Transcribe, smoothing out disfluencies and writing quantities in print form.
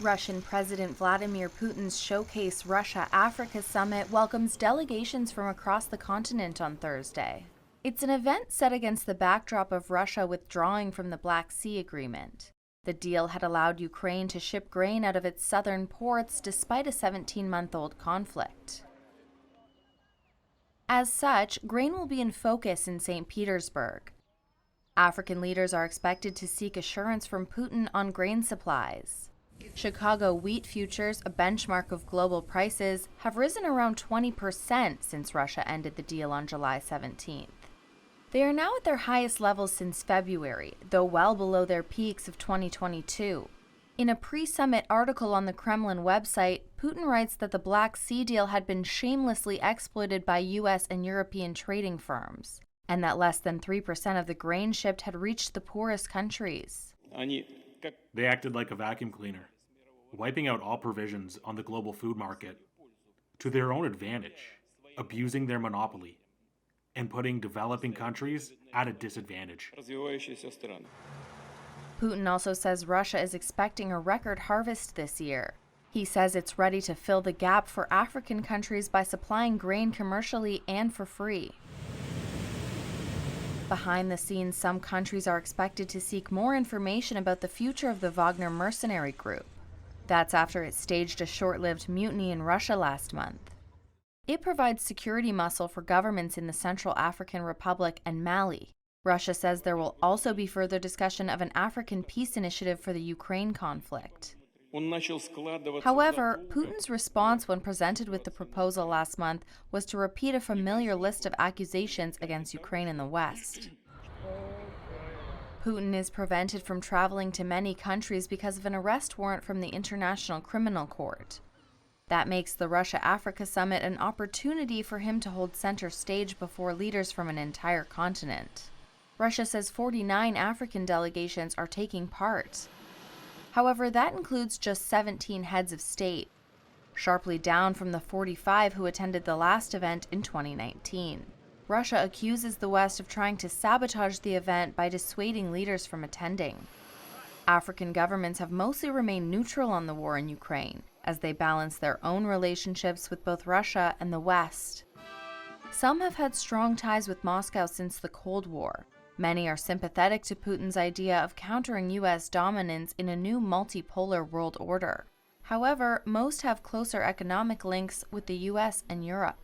Russian President Vladimir Putin's Showcase Russia-Africa Summit welcomes delegations from across the continent on Thursday. It's an event set against the backdrop of Russia withdrawing from the Black Sea Agreement. The deal had allowed Ukraine to ship grain out of its southern ports despite a 17-month-old conflict. As such, grain will be in focus in St. Petersburg. African leaders are expected to seek assurance from Putin on grain supplies. Chicago wheat futures, a benchmark of global prices, have risen around 20% since Russia ended the deal on July 17th. They are now at their highest levels since February, though well below their peaks of 2022. In a pre-summit article on the Kremlin website, Putin writes that the Black Sea deal had been shamelessly exploited by U.S. and European trading firms, and that less than 3% of the grain shipped had reached the poorest countries. They acted like a vacuum cleaner, wiping out all provisions on the global food market to their own advantage, abusing their monopoly, and putting developing countries at a disadvantage. Putin also says Russia is expecting a record harvest this year. He says it's ready to fill the gap for African countries by supplying grain commercially and for free. Behind the scenes, some countries are expected to seek more information about the future of the Wagner mercenary group. That's after it staged a short-lived mutiny in Russia last month. It provides security muscle for governments in the Central African Republic and Mali. Russia says there will also be further discussion of an African peace initiative for the Ukraine conflict. However, Putin's response when presented with the proposal last month was to repeat a familiar list of accusations against Ukraine in the West. Putin is prevented from traveling to many countries because of an arrest warrant from the International Criminal Court. That makes the Russia-Africa Summit an opportunity for him to hold center stage before leaders from an entire continent. Russia says 49 African delegations are taking part. However, that includes just 17 heads of state, sharply down from the 45 who attended the last event in 2019. Russia accuses the West of trying to sabotage the event by dissuading leaders from attending. African governments have mostly remained neutral on the war in Ukraine, as they balance their own relationships with both Russia and the West. Some have had strong ties with Moscow since the Cold War. Many are sympathetic to Putin's idea of countering U.S. dominance in a new multipolar world order. However, most have closer economic links with the U.S. and Europe.